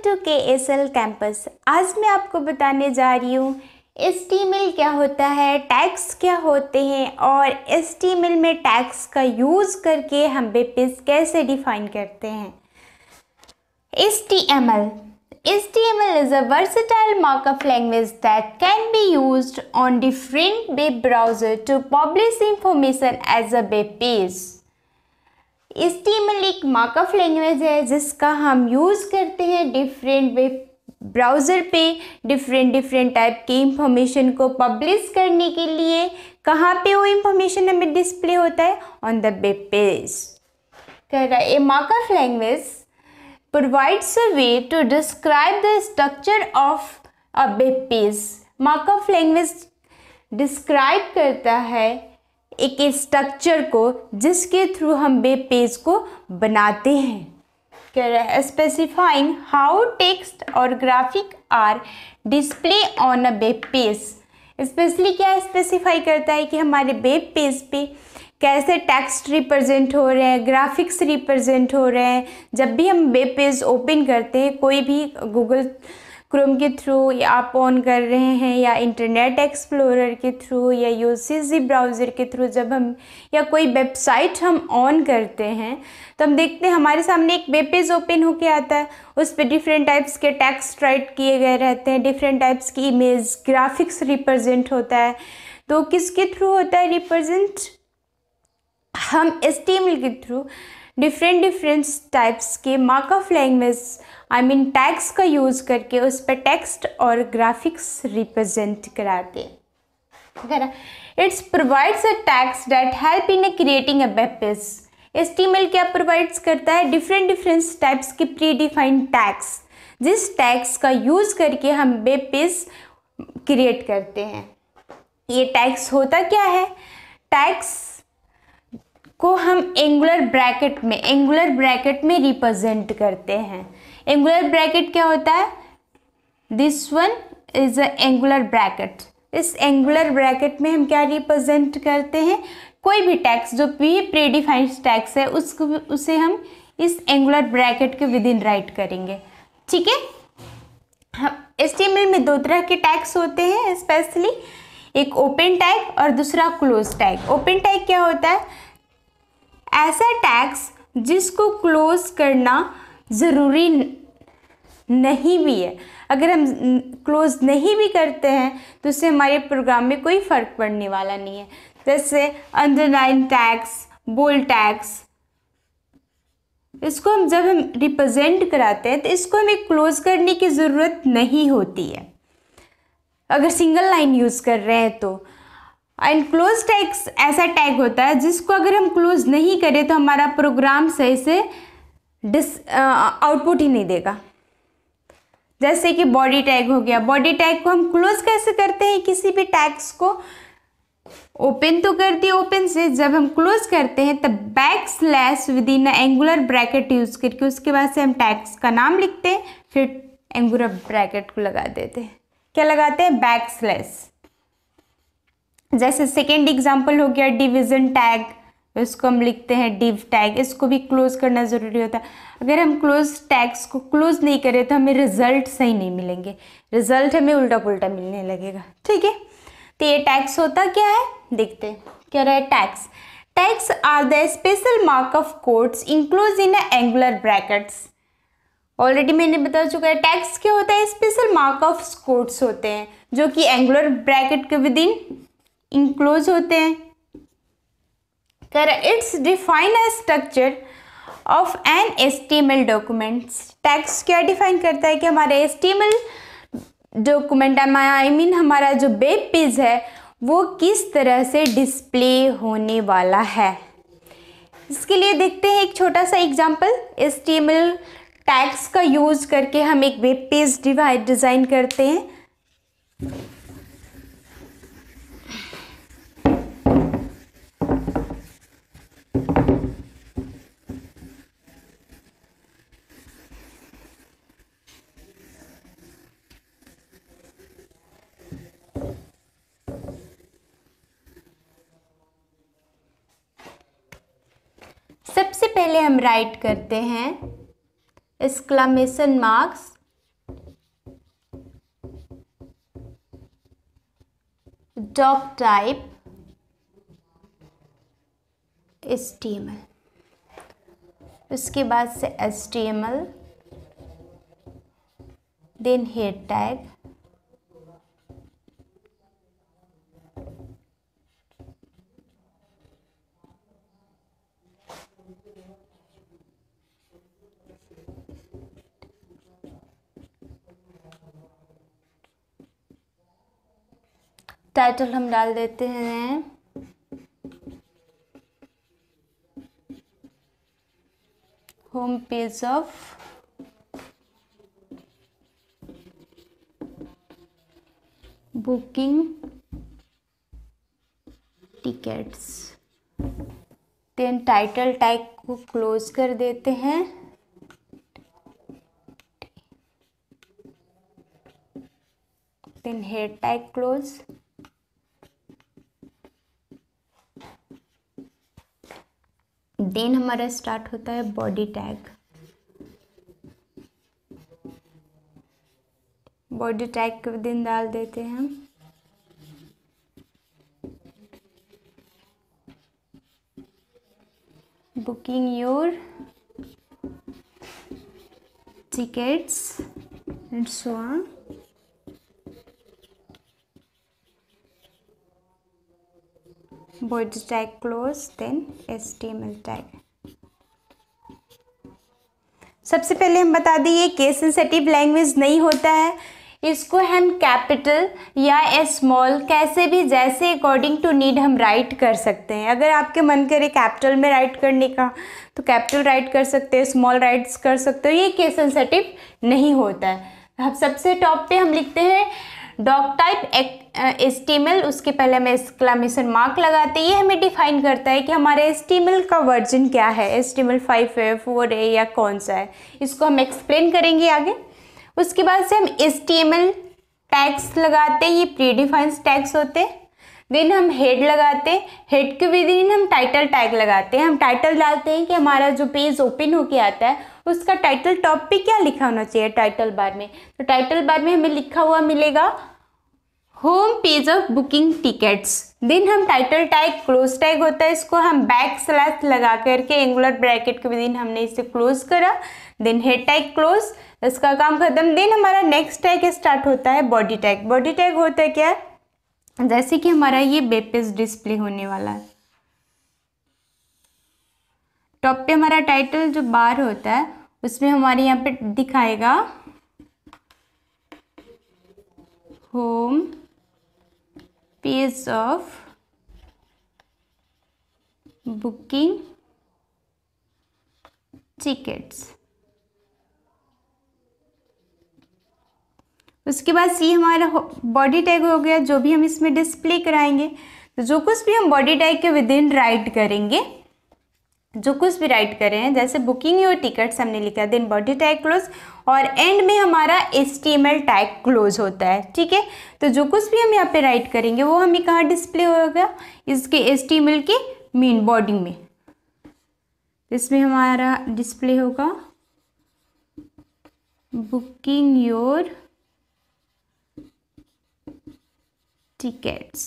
To KSL campus. आज मैं आपको बताने जा रही हूँ HTML क्या होता है, टैग्स क्या होते हैं और HTML में टैग्स का यूज़ करके हम वेब पेज कैसे डिफाइन करते हैं। HTML is a versatile markup language that can be used on different web browsers to publish information as a web page। HTML एक मार्कअप लैंग्वेज है जिसका हम यूज़ करते हैं डिफरेंट वेब ब्राउज़र पे डिफरेंट टाइप की इंफॉर्मेशन को publish करने के लिए। कहाँ पे वो इंफॉर्मेशन हमें डिस्प्ले होता है? On the web page. कह रहा है a markup language provides a way to describe the structure of a web page। Markup language describe करता है एक स्ट्रक्चर को जिसके थ्रू हम वेब पेज को बनाते हैं। कह रहा है स्पेसिफाइंग हाउ टेक्स्ट और graphic are display on a web page. Specially क्या स्पेसिफाई करता है कि हमारे वेब पेज पे कैसे टेक्स्ट रिप्रेजेंट हो रहे हैं, ग्राफिक्स रिप्रेजेंट हो रहे हैं। जब भी हम वेब पेज ओपन करते हैं, कोई भी गूगल क्रोम के थ्रू या आप ऑन कर रहे हैं या इंटरनेट एक्सप्लोरर के थ्रू या यूसीसी ब्राउज़र के थ्रू, जब हम या कोई वेबसाइट हम ऑन करते हैं तो हम देखते हैं हमारे सामने एक वेब पेज ओपन होके आता है। उस पर डिफरेंट टाइप्स के टेक्स्ट राइट किए गए रहते हैं, डिफरेंट टाइप्स की इमेज ग्राफिक्स रिप्रेजेंट होता है। तो किसके थ्रू होता है रिप्रेजेंट? हम HTML के थ्रू डिफरेंट टाइप्स के मार्कअप लैंग्वेज टैग्स का यूज़ करके उस पर टेक्स्ट और ग्राफिक्स रिप्रेजेंट कराते हैं। It's provides a tags that help in creating a web page. HTML क्या प्रोवाइड्स करता है? डिफरेंट टाइप्स के प्री डिफाइंड टैग्स, जिस टैग्स का यूज़ करके हम वेब पेज क्रिएट करते हैं। ये टैग्स होता क्या है? टैग्स को हम एंगुलर ब्रैकेट में रिप्रेजेंट करते हैं। एंगुलर ब्रैकेट क्या होता है? This one is a angular bracket. इस एंगुलर ब्रैकेट में हम क्या रिप्रेजेंट करते हैं? कोई भी टैक्स जो भी प्रीडिफाइंड टैक्स है उसे हम इस एंगुलर ब्रैकेट के विद इन राइट करेंगे। ठीक है। हम HTML में दो तरह के टैग्स होते हैं स्पेशली, एक ओपन टैग और दूसरा क्लोज टैग। ओपन टैग क्या होता है? ऐसा टैग्स जिसको क्लोज करना ज़रूरी नहीं भी है। अगर हम क्लोज नहीं भी करते हैं तो उससे हमारे प्रोग्राम में कोई फ़र्क पड़ने वाला नहीं है। जैसे अंडरलाइन टैग्स, बोल्ड टैग्स, इसको हम जब हम रिप्रेजेंट कराते हैं तो इसको हमें क्लोज करने की ज़रूरत नहीं होती है अगर सिंगल लाइन यूज़ कर रहे हैं तो। एंड क्लोज टैग्स ऐसा टैग होता है जिसको अगर हम क्लोज नहीं करें तो हमारा प्रोग्राम सही से आउटपुट ही नहीं देगा। जैसे कि बॉडी टैग हो गया। बॉडी टैग को हम क्लोज कैसे करते हैं? किसी भी टैग्स को ओपन तो कर दिए, ओपन से जब हम क्लोज करते हैं तब backslash with in angular bracket use करके उसके बाद से हम टैग्स का नाम लिखते हैं, फिर एंगुलर ब्रैकेट को लगा देते हैं। क्या लगाते हैं? बैकस्लैश। जैसे सेकेंड एग्जाम्पल हो गया डिवीज़न टैग, इसको हम लिखते हैं डिव टैग। इसको भी क्लोज करना ज़रूरी होता है। अगर हम क्लोज टैग्स को क्लोज नहीं करें तो हमें रिजल्ट सही नहीं मिलेंगे, रिजल्ट हमें उल्टा पुल्टा मिलने लगेगा। ठीक है। तो ये टैग्स होता क्या है देखते हैं। क्या रहा है? Tags are the special markup codes enclose in angular brackets. Already मैंने बता चुका है टैग्स क्या होता है? स्पेशल मार्कअप कोड्स होते हैं जो कि एंगुलर ब्रैकेट के विद इन इंक्लोज होते हैं। It's define a structure of an HTML document. Tags क्या डिफाइन करता है कि हमारा HTML डॉक्यूमेंट हमारा जो वेब पेज है वो किस तरह से डिस्प्ले होने वाला है। इसके लिए देखते हैं एक छोटा सा एग्जांपल। HTML टैग्स का यूज़ करके हम एक वेब पेज डिज़ाइन करते हैं। सबसे पहले हम राइट करते हैं exclamation marks doc type HTML, उसके बाद से HTML, then head tag, title हम डाल देते हैं home page of booking tickets. Then title tag को क्लोज कर देते हैं। Then head tag close. Then हमारा स्टार्ट होता है बॉडी टैग। बॉडी टैग के दिन डाल देते हैं हम booking your tickets and so on. body tag close, then HTML tag। सबसे पहले हम बता दें ये केस सेंसिटिव लैंग्वेज नहीं होता है, इसको हम कैपिटल या स्मॉल कैसे भी जैसे अकॉर्डिंग टू नीड हम राइट कर सकते हैं। अगर आपके मन करे कैपिटल में राइट करने का तो कैपिटल राइट कर सकते हैं, स्मॉल राइट्स कर सकते हो, ये केस सेंसिटिव नहीं होता है। अब सबसे टॉप पे हम लिखते हैं डॉक टाइप HTML, उसके पहले हमें एक्सक्लेमेशन मार्क लगाते हैं। ये हमें डिफाइन करता है कि हमारे HTML का वर्जन क्या है, HTML 5 है, 4 है या कौन सा है, इसको हम एक्सप्लेन करेंगे आगे। उसके बाद से हम HTML टैग्स लगाते हैं, ये प्री डिफाइंड टैग्स होते हैं। देन हम हेड लगाते हैं, हेड के विदिन हम टाइटल टैग लगाते हैं। हम टाइटल डालते हैं कि हमारा जो पेज ओपन होके आता है उसका टाइटल टॉप पे क्या लिखा होना चाहिए टाइटल बार में। तो टाइटल बार में हमें लिखा हुआ मिलेगा home page of booking tickets. Then हम टाइटल टैग क्लोज टैग होता है, इसको हम बैक स्लैश लगा करके एंगुलर ब्रैकेट के विदिन हमने इसे क्लोज करा। देन हेड टैग क्लोज, इसका काम खत्म। देन हमारा नेक्स्ट टैग स्टार्ट होता है बॉडी टैग। बॉडी टैग होता है क्या, जैसे कि हमारा ये वेब पेज डिस्प्ले होने वाला है, टॉप पे हमारा टाइटल जो बार होता है उसमें हमारे यहाँ पे दिखाएगा home page of booking tickets. उसके बाद सी हमारा बॉडी टैग हो गया, जो भी हम इसमें डिस्प्ले कराएंगे। तो जो कुछ भी हम बॉडी टैग के विदिन राइट करेंगे, जो कुछ भी राइट कर रहे हैं, जैसे बुकिंग योर टिकट्स हमने लिखा, देन बॉडी टैग क्लोज, और एंड में हमारा HTML टैग क्लोज होता है। ठीक है, तो जो कुछ भी हम यहाँ पे राइट करेंगे वो हमें कहाँ डिस्प्ले होगा, इसके HTML के मेन बॉडी में। इसमें हमारा डिस्प्ले होगा booking your tickets,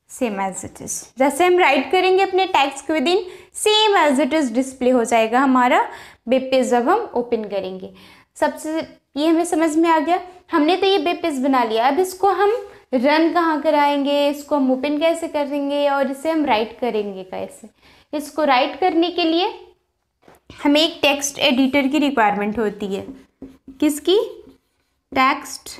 same as it is. जैसे हम राइट करेंगे अपने टैग्स के within, same as it is display हो जाएगा हमारा वेब पेज जब हम ओपन करेंगे। सबसे ये हमें समझ में आ गया, हमने तो ये वेब पेज बना लिया। अब इसको हम रन कहाँ कराएंगे, इसको हम ओपन कैसे करेंगे और इसे हम राइट करेंगे कैसे। इसको राइट करने के लिए हमें एक टेक्स्ट एडिटर की रिक्वायरमेंट होती है। किसकी, टेक्स्ट।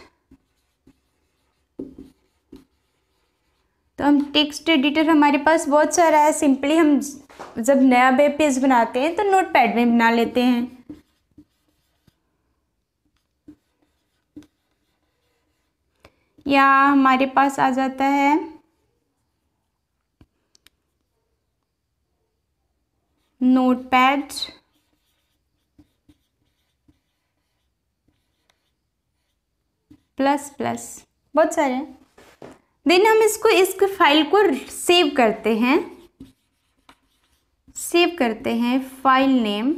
तो हम टेक्स्ट एडिटर हमारे पास बहुत सारा है। सिंपली हम जब नया वेब पेज बनाते हैं तो नोटपैड में बना लेते हैं। या हमारे पास आ जाता है नोटपैड प्लस प्लस, बहुत सारे हैं। देन हम इस फाइल को सेव करते हैं, फाइल नेम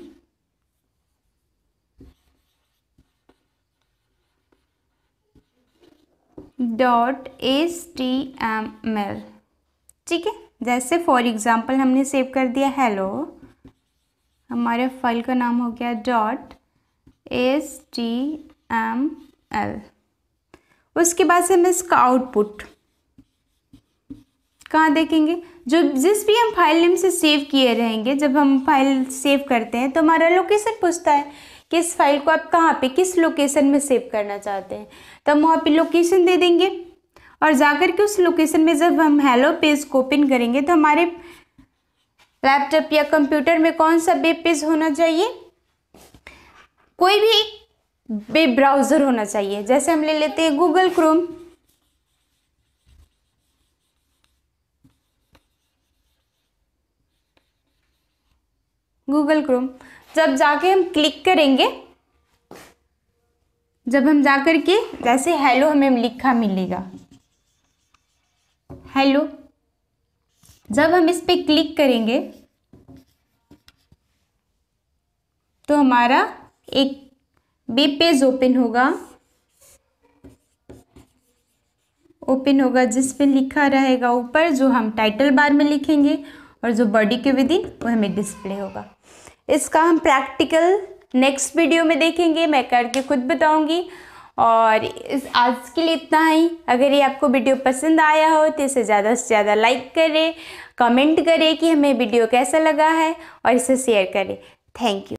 .html। ठीक है, जैसे फॉर एग्जांपल हमने सेव कर दिया हेलो, हमारे फाइल का नाम हो गया .html। उसके बाद से हम इसका आउटपुट कहाँ देखेंगे, जो जिस भी हम फाइल नेम से सेव किए रहेंगे, जब हम फाइल सेव करते हैं तो हमारा लोकेशन पूछता है कि इस फाइल को आप कहाँ पे, किस लोकेशन में सेव करना चाहते हैं, तो हम वहाँ पे लोकेशन दे देंगे। और जाकर के उस लोकेशन में जब हम हेलो पेज को ओपन करेंगे तो हमारे लैपटॉप या कंप्यूटर में कौन सा वेब पेज होना चाहिए, कोई भी वेब ब्राउज़र होना चाहिए। जैसे हम ले लेते हैं गूगल क्रोम, गूगल क्रोम जब जाके हम क्लिक करेंगे, जब हम जाकर के जैसे हेलो हमें लिखा मिलेगा, हेलो, जब हम इस पे क्लिक करेंगे तो हमारा एक वेब पेज ओपन होगा जिस पे लिखा रहेगा ऊपर, जो हम टाइटल बार में लिखेंगे, और जो बॉडी के विदिन वो हमें डिस्प्ले होगा। इसका हम प्रैक्टिकल नेक्स्ट वीडियो में देखेंगे, मैं करके खुद बताऊंगी। और इस आज के लिए इतना ही। अगर ये आपको वीडियो पसंद आया हो तो इसे ज़्यादा से ज़्यादा लाइक करें, कमेंट करें कि हमें वीडियो कैसा लगा है, और इसे शेयर करें। Thank you.